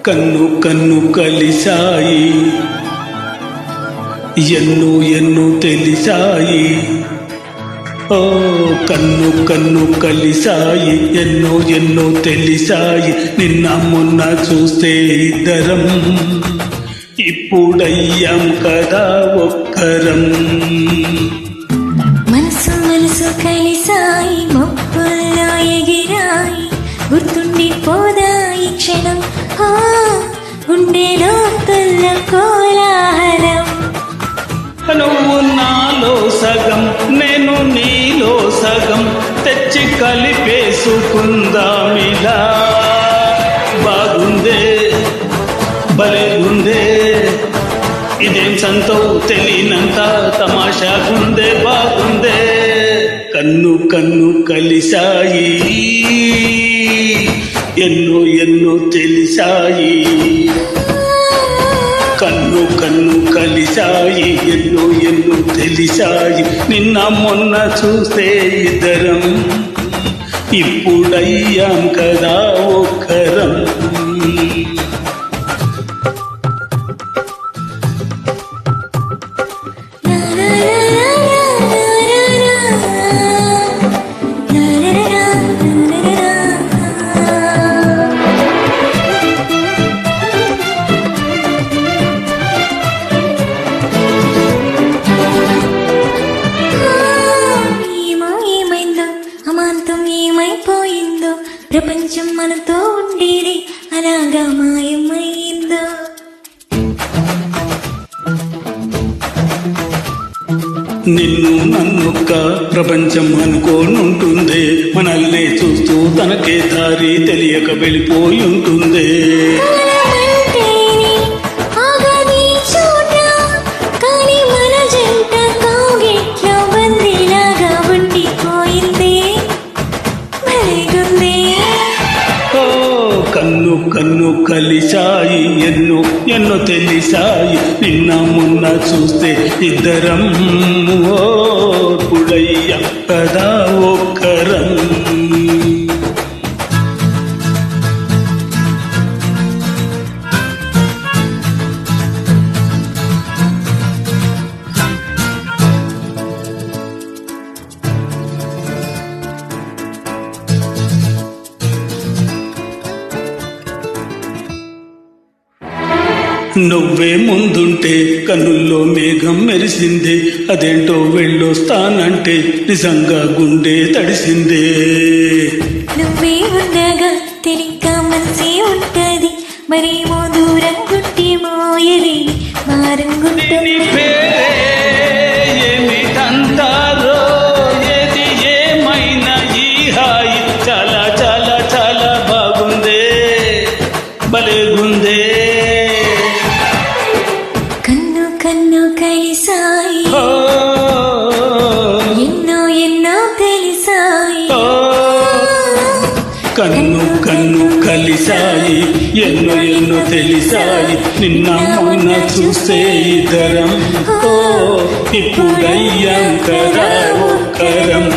కన్ను కన్ను కలిసాయి, ఎన్ను ఎన్ను తెలిసాయి. ఓ కన్ను కన్ను కలిసాయి, ఎన్నో ఎన్నో తెలిసాయి. నిన్న మొన్న చూస్తే ఇద్దరం, ఇప్పుడయ్యాం కదా ఒక్కరం. మనసు మనసు కలిసాయి, మబ్బుల్లో ఎగిరాయి. గుర్తుండిపోదాయి క్షణం, గుండె లోతుల్ల కోలాహలం. నువ్వు నాలో సగం, నేను నీలో సగం, తెచ్చి కలిపేసుకుందామిలా. బాగుందే భలేగుందే, ఇదేం సంతో తెలియనంత తమాషాగుందే. బాగుందే కన్ను కన్ను కలిసాయి, ఎన్నో ఎన్నో తెలిసాయి. కన్ను కన్ను కలిసాయి, ఎన్నో ఎన్నో తెలిసాయి. నిన్న మొన్న చూస్తే ఇద్దరం, ఇప్పుడయ్యాం కదా ఒక్కరం. ఏమైపోయిందో ప్రపంచం మనతో ఉండేది అలాగా మాయమైందో. నిన్ను నన్నొక్క ప్రపంచం అనుకోనుంటుందే, మనల్నే చూస్తూ తనకే దారి తెలియక వెళ్ళిపోయి ఉంటుందే. కన్ను కన్ను కలిసాయి, ఎన్నో ఎన్నో తెలిసాయి. నిన్న మొన్న చూస్తే ఇద్దరం, ఇప్పుడయ్యాం కదా ఒక్కరం. నువ్వే ముందుంటే కన్నుల్లో మేఘం మెరిసిందే, అదేంటో వెళ్ళొస్తానంటే నిజంగా గుండె తడిసిందే. నువ్వే ఉండగా తెలియక మనసే ఉంటది, మరేమో దూరం గుట్టి మోయలే భారం గుంటుంది. ఏమిటంటారో ఏది ఏమైనా ఈ హాయి చాలా చాలా చాలా బాగుందే, భలేగుందే. కన్ను కన్ను కలిసాయి, ఎన్నో ఎన్నో తెలిసాయి. కన్ను కన్ను కలిసాయి, ఎన్నో ఎన్నో తెలిసాయి. నిన్న మొన్న చూస్తే ఇద్దరం, ఇప్పుడయ్యాం కదా ఒక్కరం.